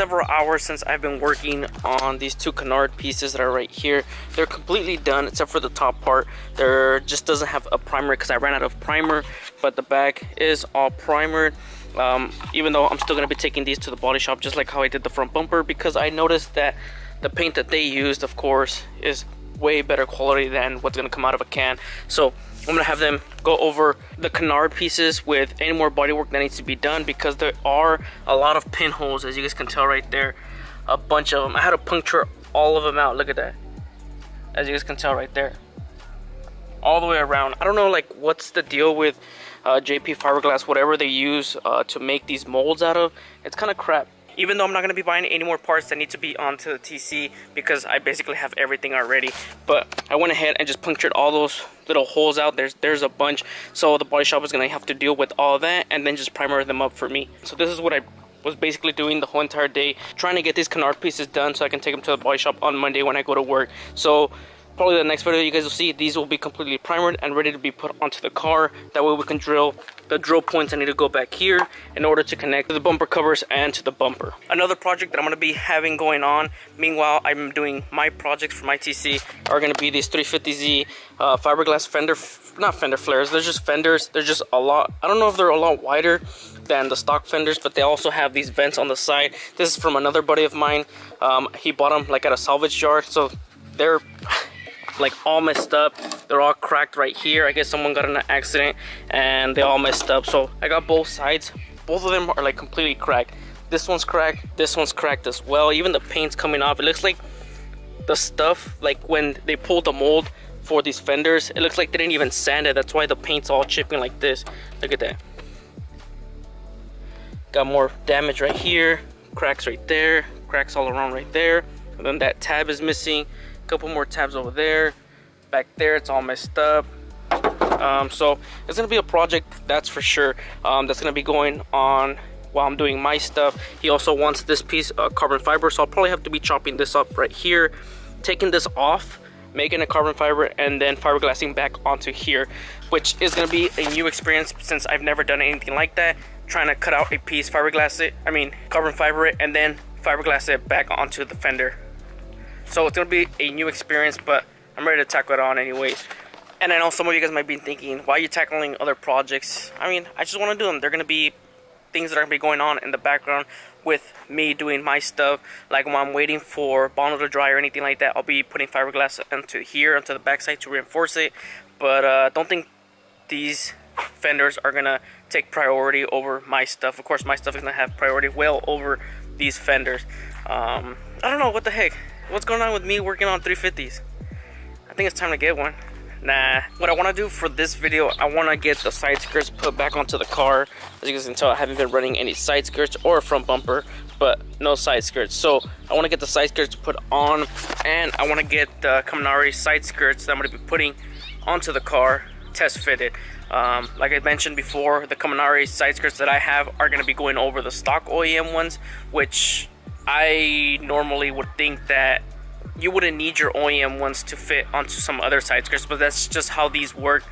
several hours since I've been working on these two canard pieces that are right here. They're completely done except for the top part. There just doesn't have a primer because I ran out of primer, but the back is all primered. Even though I'm still going to be taking these to the body shop just like how I did the front bumper, because I noticed that the paint that they used, of course, is way better quality than what's going to come out of a can. So I'm going to have them go over the canard pieces with any more body work that needs to be done, because there are a lot of pinholes, as you guys can tell right there. A bunch of them. I had to puncture all of them out. Look at that. As you guys can tell right there. All the way around. I don't know like what's the deal with JP fiberglass, whatever they use to make these molds out of. It's kind of crap. Even though I'm not going to be buying any more parts that need to be onto the TC, because I basically have everything already. But I went ahead and just punctured all those little holes out. There's a bunch. So the body shop is going to have to deal with all of that and then just primer them up for me. So this is what I was basically doing the whole entire day, trying to get these canard pieces done so I can take them to the body shop on Monday when I go to work. So probably the next video you guys will see, these will be completely primered and ready to be put onto the car. That way we can drill the drill points I need to go back here in order to connect to the bumper covers and to the bumper. Another project that I'm going to be having going on, meanwhile I'm doing my projects for my TC, are going to be these 350Z fiberglass not fender flares, they're just fenders. They're just a lot, I don't know if they're a lot wider than the stock fenders, but they also have these vents on the side. This is from another buddy of mine. He bought them like at a salvage yard, so they're like all messed up. They're all cracked right here. I guess someone got in an accident and they all messed up. So I got both sides. Both of them are like completely cracked. This one's cracked, this one's cracked as well. Even the paint's coming off. It looks like the stuff, like when they pulled the mold for these fenders, it looks like they didn't even sand it. That's why the paint's all chipping like this. Look at that. Got more damage right here, cracks right there, cracks all around right there, and then that tab is missing. Couple more tabs over there. Back there it's all messed up. So it's gonna be a project, that's for sure. That's gonna be going on while I'm doing my stuff. He also wants this piece of carbon fiber, so I'll probably have to be chopping this up right here, taking this off, making a carbon fiber, and then fiberglassing back onto here, which is gonna be a new experience since I've never done anything like that. Trying to cut out a piece, fiberglass it, carbon fiber it, and then fiberglass it back onto the fender. So it's going to be a new experience, but I'm ready to tackle it on anyways. And I know some of you guys might be thinking, why are you tackling other projects? I just want to do them. They're going to be things that are going to be going on in the background with me doing my stuff. Like when I'm waiting for Bono to dry or anything like that, I'll be putting fiberglass onto the backside to reinforce it. But don't think these fenders are going to take priority over my stuff. Of course, my stuff is going to have priority well over these fenders. I don't know, what the heck? What's going on with me working on 350s? I think it's time to get one. Nah. What I want to do for this video, I want to get the side skirts put back onto the car. As you guys can tell, I haven't been running any side skirts or front bumper, but no side skirts. So I want to get the side skirts put on, and I want to get the Kaminari side skirts that I'm going to be putting onto the car test fitted. Like I mentioned before, the Kaminari side skirts that I have are going to be going over the stock OEM ones, which I normally would think that you wouldn't need your OEM ones to fit onto some other side skirts, but that's just how these work.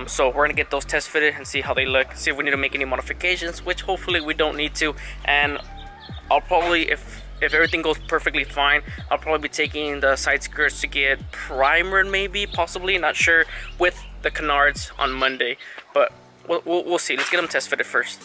So we're gonna get those test fitted and see how they look, see if we need to make any modifications, which hopefully we don't need to. And I'll probably, if everything goes perfectly fine, I'll probably be taking the side skirts to get primered, maybe, possibly, not sure, with the canards on Monday. But we'll see. Let's get them test fitted first.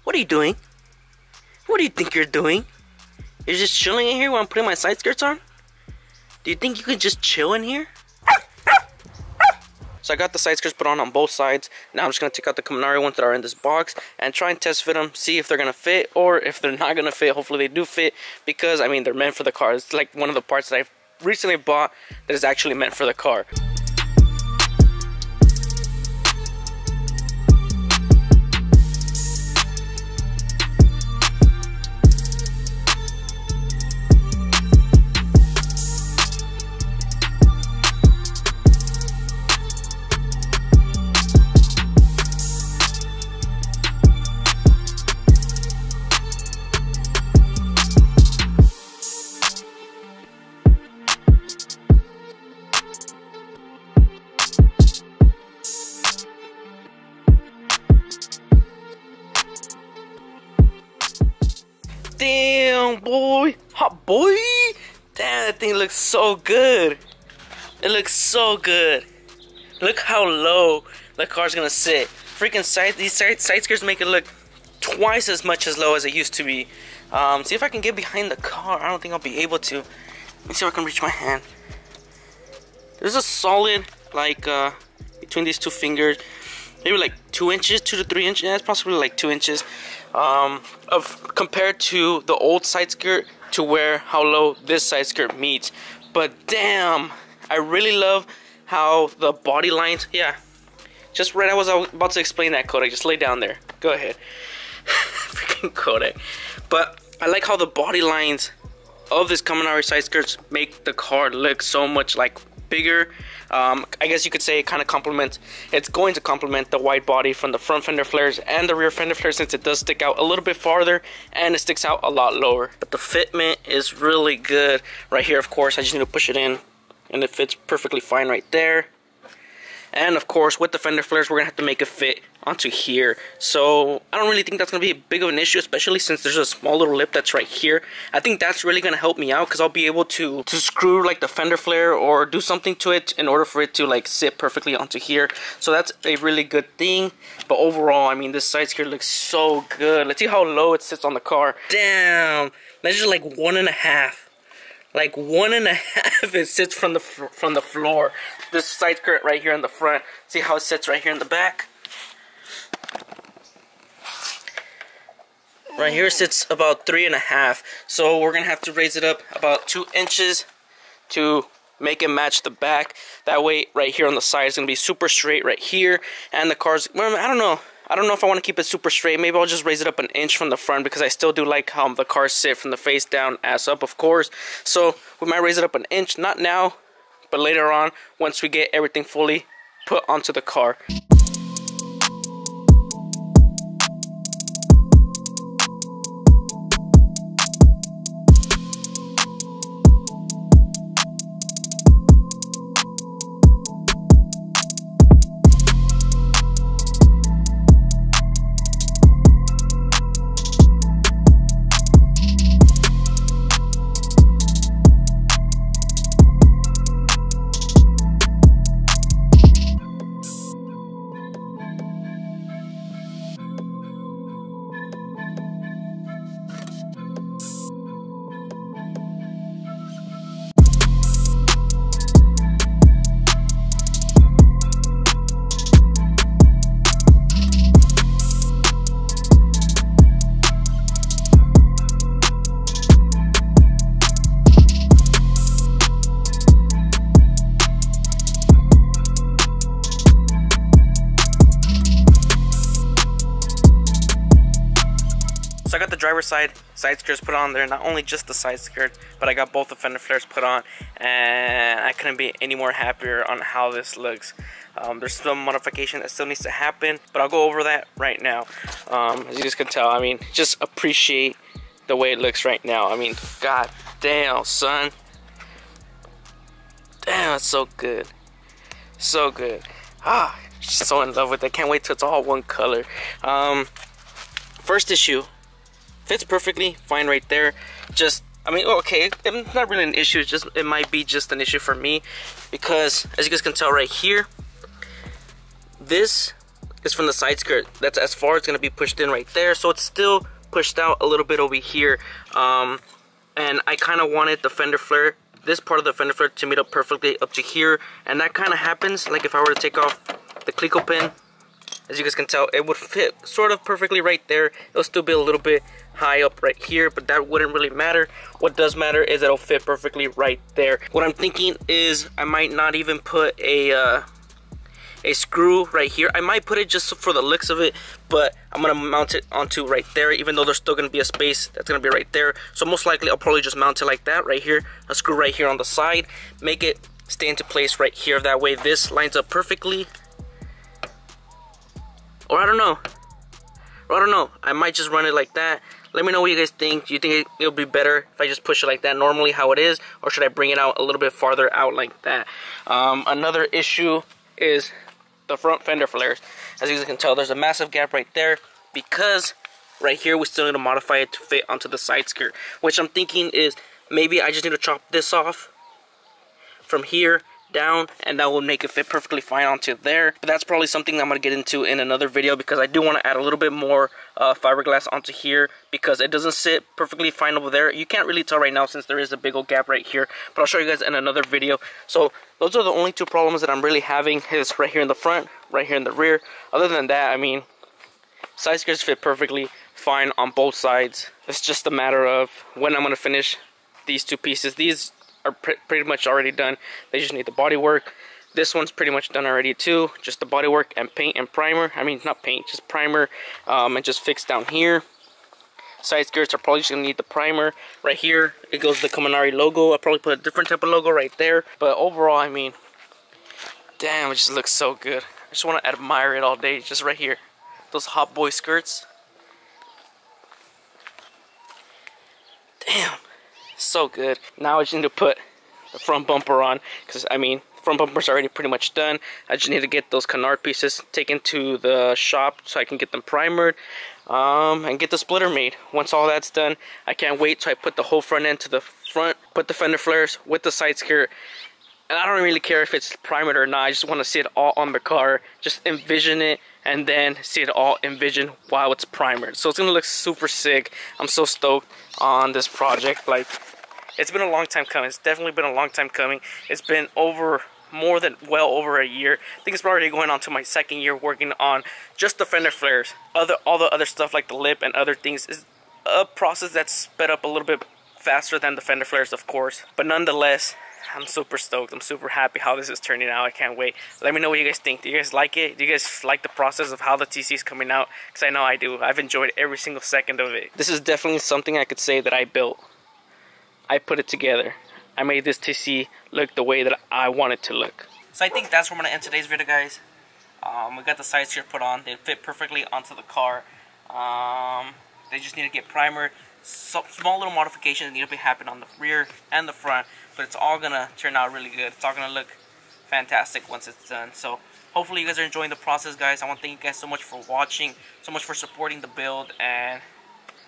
What are you doing? What do you think you're doing? You're just chilling in here while I'm putting my side skirts on? Do you think you could just chill in here? So I got the side skirts put on both sides. Now I'm just going to take out the Kaminari ones that are in this box and try and test fit them, see if they're going to fit, or if they're not going to fit, hopefully they do fit, because I mean they're meant for the car. It's like one of the parts that I've recently bought that is actually meant for the car. Damn, boy. Hot boy. Damn, that thing looks so good. It looks so good. Look how low the car's gonna sit. Freaking these side skirts make it look twice as much as low as it used to be. See if I can get behind the car. I don't think I'll be able to. Let me see if I can reach my hand. There's a solid, like, between these two fingers, maybe like 2 inches, 2 to 3 inches. Yeah, it's possibly like 2 inches. Of compared to the old side skirt to where how low this side skirt meets. But damn, I really love how the body lines, yeah, just right, I was about to explain that, Kodak, just lay down there, go ahead. Freaking Kodak. But I like how the body lines of this kaminari side skirts make the car look so much like bigger. I guess you could say it kind of complements, it's going to complement the wide body from the front fender flares and the rear fender flares, since it does stick out a little bit farther and it sticks out a lot lower. But the fitment is really good right here. Of course, I just need to push it in and it fits perfectly fine right there. And of course, with the fender flares, we're gonna have to make it fit onto here. So I don't really think that's gonna be big of an issue, especially since there's a small little lip that's right here. I think that's really gonna help me out, because I'll be able to screw like the fender flare or do something to it in order for it to like sit perfectly onto here. So that's a really good thing. But overall, I mean, this side skirt looks so good. Let's see how low it sits on the car. Damn, that's just like 1.5. Like 1.5 it sits from the floor. This side skirt right here in the front. See how it sits right here in the back. Right here sits about 3.5. So we're gonna have to raise it up about 2 inches to make it match the back. That way, right here on the side is gonna be super straight right here, and the car's, well, I don't know if I want to keep it super straight. Maybe I'll just raise it up 1 inch from the front, because I still do like how the cars sit from the face down, ass up, of course. So we might raise it up 1 inch, not now, but later on, once we get everything fully put onto the car. So I got the driver's side skirts put on there, not only just the side skirts, but I got both the fender flares put on, and I couldn't be any more happier on how this looks. There's some modification that still needs to happen, but I'll go over that right now. As you guys can tell, I mean, just appreciate the way it looks right now. I mean, god damn, son. Damn, it's so good. So good. Ah, just so in love with it. Can't wait till it's all one color. First issue. Fits perfectly fine right there. Just, I mean, okay, it's not really an issue. It's just, it might be just an issue for me, because as you guys can tell right here, this is from the side skirt. That's as far as it's gonna be pushed in right there. So it's still pushed out a little bit over here. And I kind of wanted the fender flare, this part of the fender flare, to meet up perfectly up to here. And that kind of happens, like if I were to take off the Clico pin As you guys can tell, it would fit sort of perfectly right there. It'll still be a little bit high up right here, but that wouldn't really matter. What does matter is it'll fit perfectly right there. What I'm thinking is I might not even put a screw right here. I might put it just for the looks of it, but I'm gonna mount it onto right there, even though there's still gonna be a space that's gonna be right there. So most likely I'll probably just mount it like that right here, a screw right here on the side, make it stay into place right here. That way this lines up perfectly. Or I don't know, I might just run it like that. Let me know what you guys think. Do you think it'll be better if I just push it like that normally how it is, or should I bring it out a little bit farther out like that? Another issue is the front fender flares. As you guys can tell, there's a massive gap right there because right here we still need to modify it to fit onto the side skirt, which I'm thinking is maybe I just need to chop this off from here down, and that will make it fit perfectly fine onto there. But that's probably something I'm going to get into in another video, because I do want to add a little bit more fiberglass onto here, because it doesn't sit perfectly fine over there. You can't really tell right now since there is a big old gap right here, but I'll show you guys in another video. So those are the only two problems that I'm really having, is right here in the front, right here in the rear. Other than that, I mean, side skirts fit perfectly fine on both sides. It's just a matter of when I'm going to finish these two pieces. These are pretty much already done. They just need the body work. This one's pretty much done already too. Just the body work and paint and primer. I mean, not paint, just primer, and just fix down here. Side skirts are probably just gonna need the primer. Right here, it goes the Kaminari logo. I'll probably put a different type of logo right there. But overall, I mean, damn, it just looks so good. I just want to admire it all day. Just right here, those hot boy skirts. Damn. So good. Now I just need to put the front bumper on, because I mean, front bumper's already pretty much done. I just need to get those canard pieces taken to the shop so I can get them primered, and get the splitter made. Once all that's done, I can't wait till I put the whole front end to the front, put the fender flares with the side skirt. And I don't really care if it's primed or not. I just want to see it all on the car. Just envision it and then see it all envisioned while it's primed. So it's going to look super sick. I'm so stoked on this project. Like, it's been a long time coming. It's definitely been a long time coming. It's been well over a year. I think it's already going on to my second year working on just the fender flares. All the other stuff like the lip and other things is a process that's sped up a little bit faster than the fender flares, of course. But nonetheless, I'm super stoked. I'm super happy how this is turning out. I can't wait. Let me know what you guys think. Do you guys like it? Do you guys like the process of how the TC is coming out? Because I know I do. I've enjoyed every single second of it. This is definitely something I could say that I built. I put it together. I made this TC look the way that I want it to look. So I think that's where I'm going to end today's video, guys. We got the side skirt put on. They fit perfectly onto the car. They just need to get primer. So, small little modifications need to be happening on the rear and the front, but it's all gonna turn out really good. It's all gonna look fantastic once it's done. So hopefully you guys are enjoying the process, guys. I want to thank you guys so much for watching, so much for supporting the build, and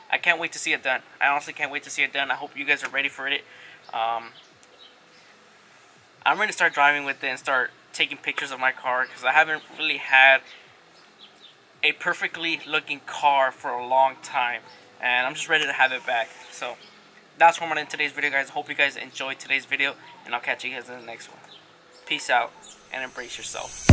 I can't wait to see it done. I honestly can't wait to see it done. I hope you guys are ready for it. I'm ready to start driving with it and start taking pictures of my car, because I haven't really had a perfectly looking car for a long time. And I'm just ready to have it back. So that's where I'm going to end today's video, guys. Hope you guys enjoyed today's video, and I'll catch you guys in the next one. Peace out and embrace yourself.